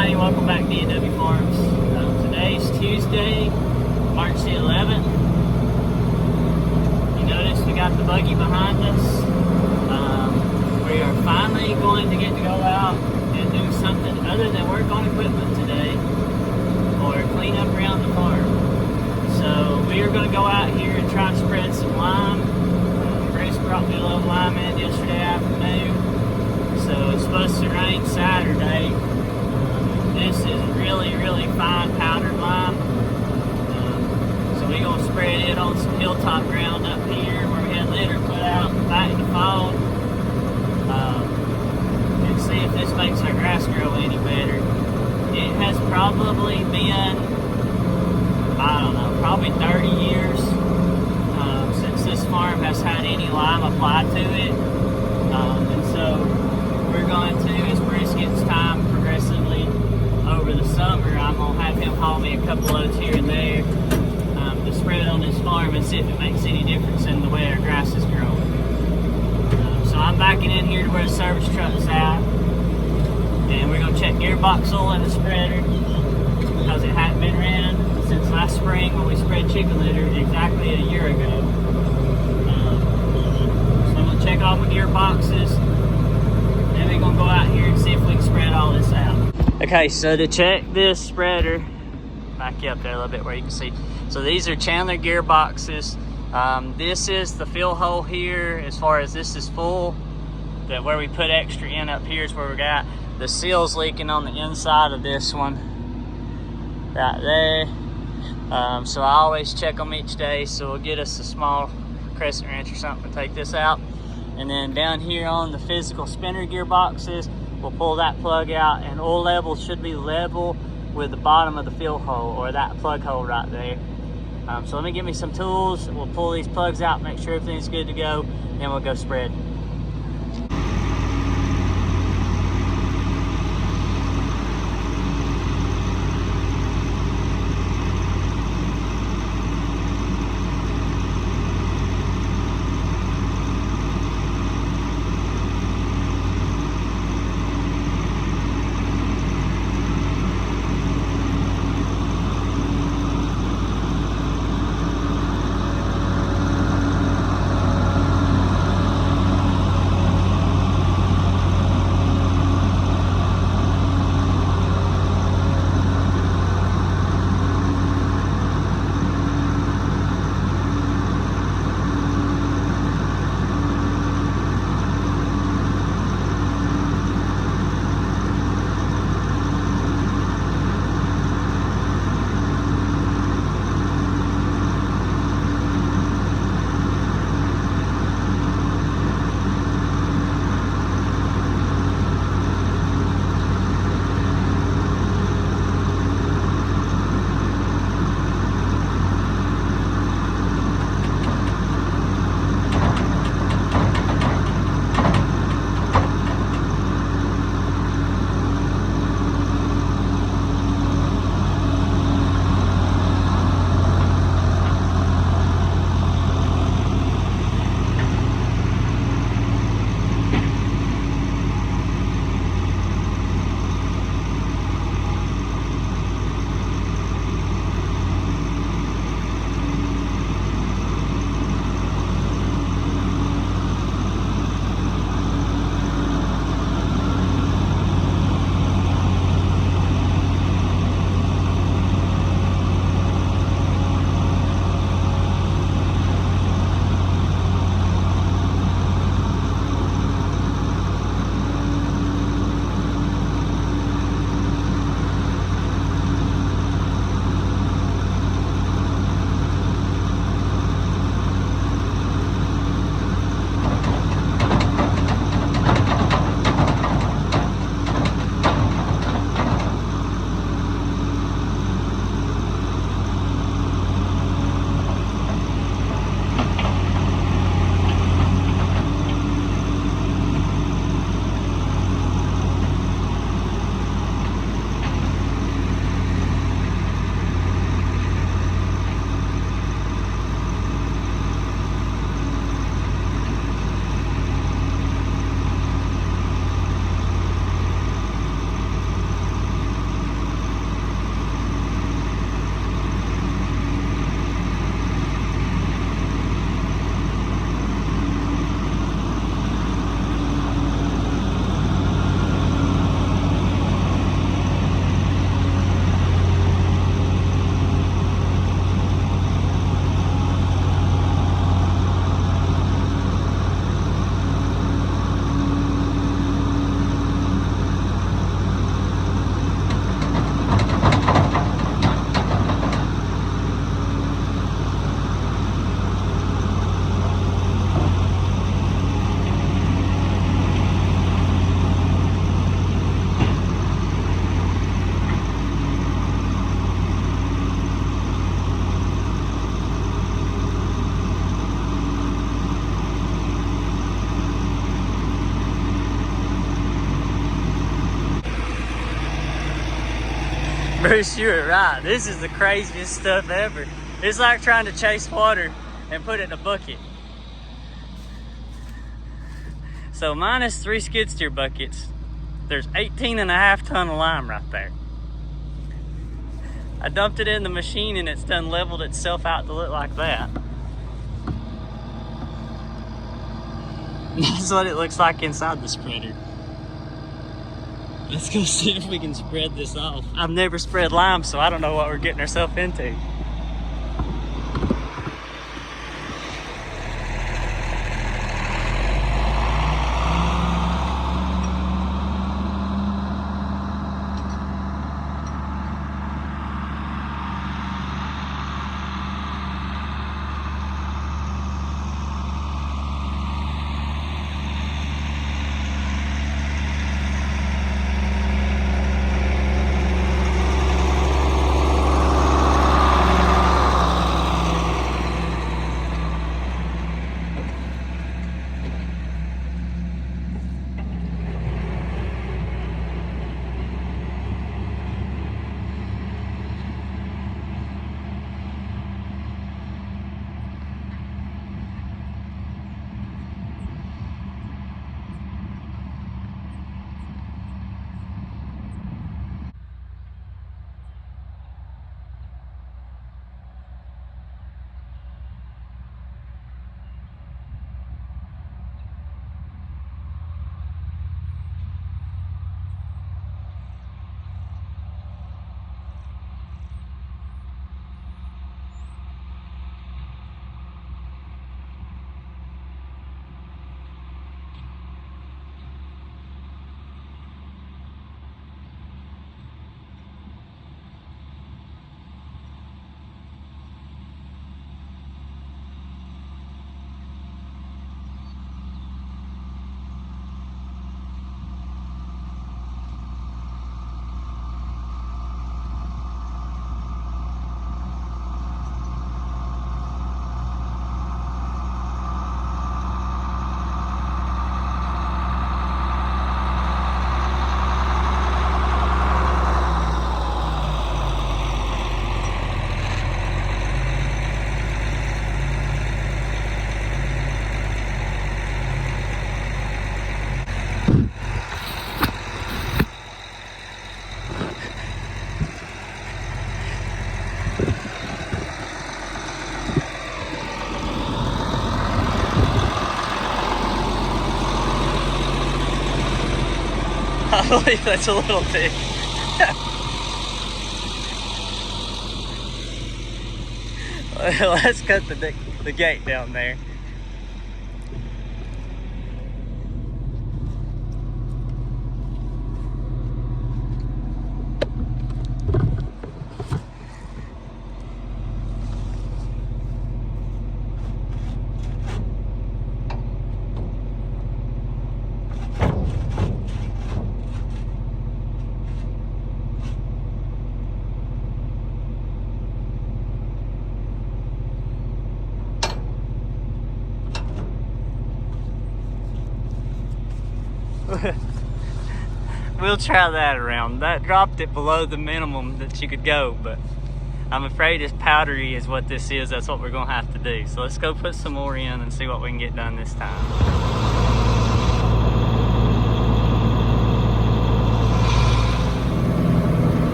everybody, welcome back to E&W Farms. Today's Tuesday, March the 11th. You notice we got the buggy behind us. We are finally going to get to go out and do something other than work on equipment today or clean up around the farm. So we are going to go out here and try and spread some lime. Bruce brought me a little lime in yesterday afternoon. So it's supposed to rain Saturday. This is really fine powdered lime. So we're going to spread it on some hilltop ground up here where we had litter put out back in the fall. And see if this makes our grass grow any better. It has probably been, I don't know, probably 30 years since this farm has had any lime applied to it. And so we're going to, as Bruce gets time progressively over the summer, I'm going to have him haul me a couple loads here and there to spread on this farm and see if it makes any difference in the way our grass is growing. So I'm backing in here to where the service truck is at, and we're going to check gearbox oil in the spreader because it hadn't been ran since last spring when we spread chicken litter exactly a year ago. So I'm going to check all my gearboxes. Then we're going to go out here and see if we can spread all this out. Okay, so to check this spreader, back you up there a little bit where you can see. So these are Chandler gearboxes. This is the fill hole here. As far as this is full, that where we put extra in up here is where we got the seal's leaking on the inside of this one, right there. So I always check them each day. So we'll get us a small crescent wrench or something to take this out. And then down here on the physical spinner gearboxes, we'll pull that plug out, and oil level should be level with the bottom of the fill hole, or that plug hole right there. So let me get me some tools. We'll pull these plugs out, make sure everything's good to go, then we'll go spread. Bruce, you were right. This is the craziest stuff ever. It's like trying to chase water and put it in a bucket. So minus 3 skid steer buckets, there's 18.5 tons of lime right there. I dumped it in the machine and it's done leveled itself out to look like that. That's what it looks like inside the spreader. Let's go see if we can spread this off. I've never spread lime, so I don't know what we're getting ourselves into. I believe that's a little thick. Let's cut the gate down there. We'll try that around. That dropped it below the minimum that you could go, but I'm afraid as powdery as what this is, that's what we're gonna have to do. So let's go put some more in and see what we can get done this time.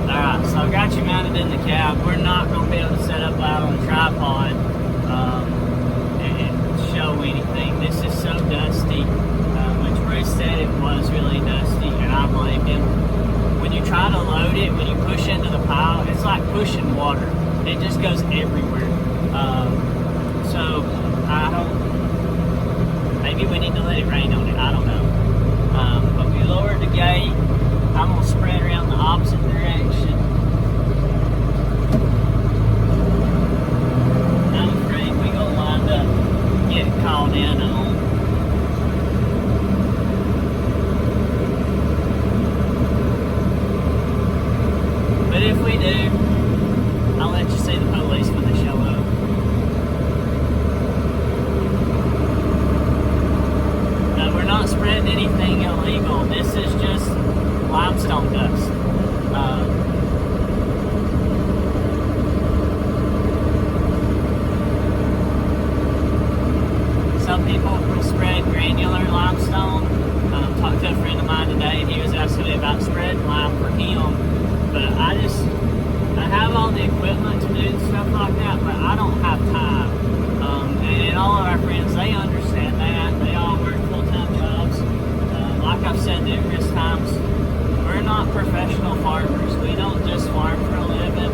Alright, so I've got you mounted in the cab. We're not gonna be able to set up out on a tripod and show anything. This is so dusty. Bruce said it was really dusty, and I blamed him. When you try to load it, when you push into the pile, it's like pushing water. It just goes everywhere. So I don't, maybe we need to let it rain on it, I don't know. But we lowered the gate. I'm gonna spread around the opposite direction. I'm afraid we gonna wind up getting called in on. If we do, I'll let you see the police when they show up. No, we're not spreading anything illegal. This is just limestone dust. I have all the equipment to do stuff like that, but I don't have time. And all of our friends, they understand that. They all work full-time jobs. Like I've said numerous times, we're not professional farmers. We don't just farm for a living.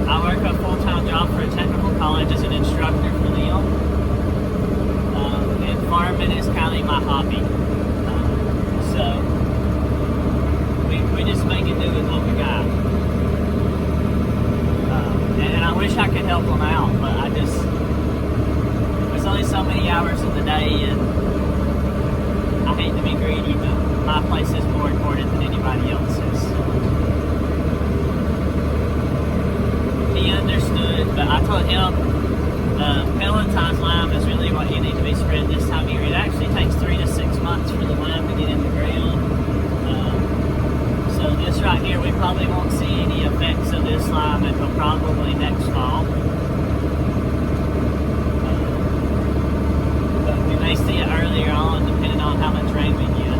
I work a full-time job for a technical college as an instructor for them. And farming is kind of my hobby. So we just make it do with what we got. And I wish I could help them out, but there's only so many hours in the day, and I hate to be greedy, but my place is more important than anybody else's. He understood, but I told him pelletized lime is really what you need to be spread this time of year. It actually takes 3 to 6 months for the lime to get in the ground. So this right here, we probably won't see any effects of this lime until probably next fall. But we may see it earlier on, depending on how much rain we get.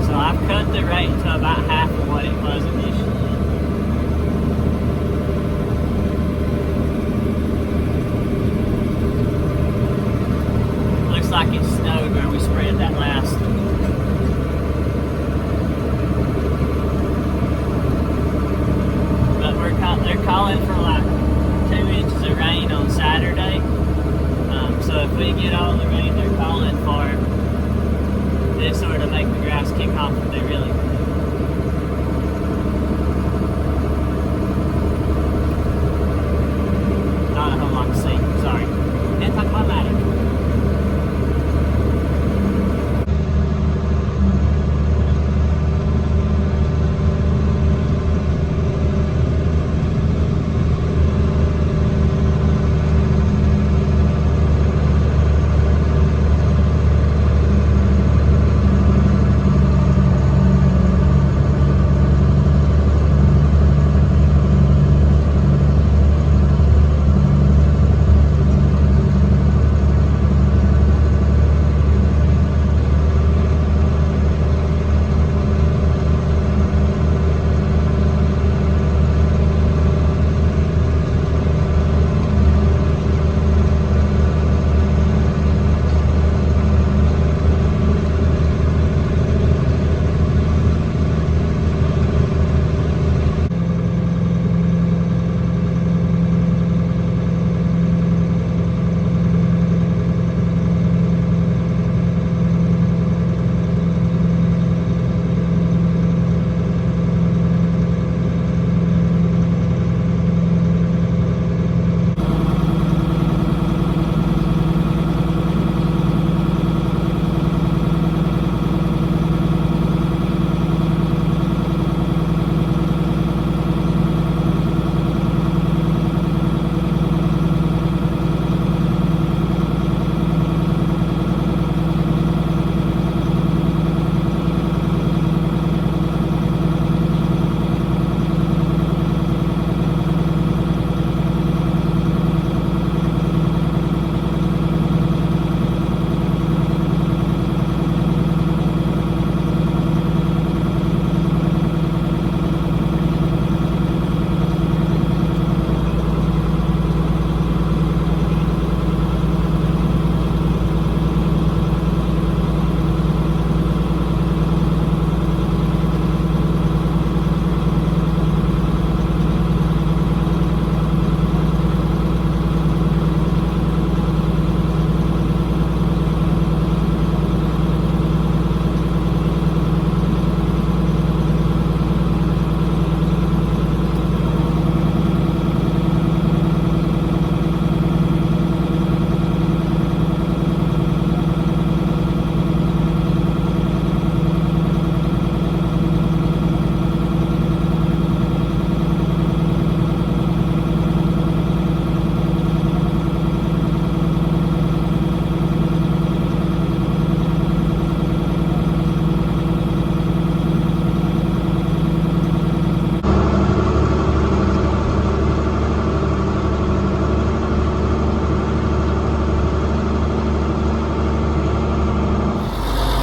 So I've cut the rate to about half of what it was initially. Looks like it snowed where we spread that last. They're calling for like 2 inches of rain on Saturday. So if we get all the rain they're calling for, they sort of make the grass kick off if they really could. Not a whole lot to see. Sorry. Can't talk about that.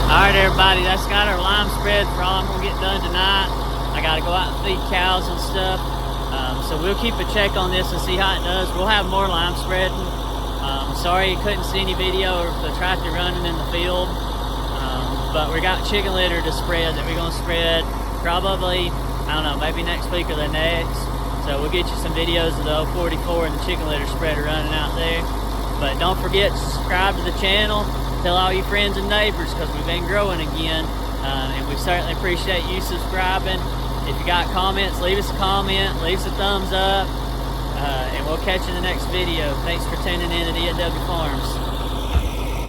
Alright everybody, that's got our lime spread for all I'm going to get done tonight. I gotta go out and feed cows and stuff. So we'll keep a check on this and see how it does. We'll have more lime spreading. Sorry you couldn't see any video of the tractor running in the field. But we got chicken litter to spread that we're gonna spread probably, I don't know, maybe next week or the next. So we'll get you some videos of the 044 and the chicken litter spreader running out there. But don't forget to subscribe to the channel. Tell all your friends and neighbors, because we've been growing again. And we certainly appreciate you subscribing. If you got comments, leave us a comment, leave us a thumbs up, and we'll catch you in the next video. Thanks for tuning in to DW Farms.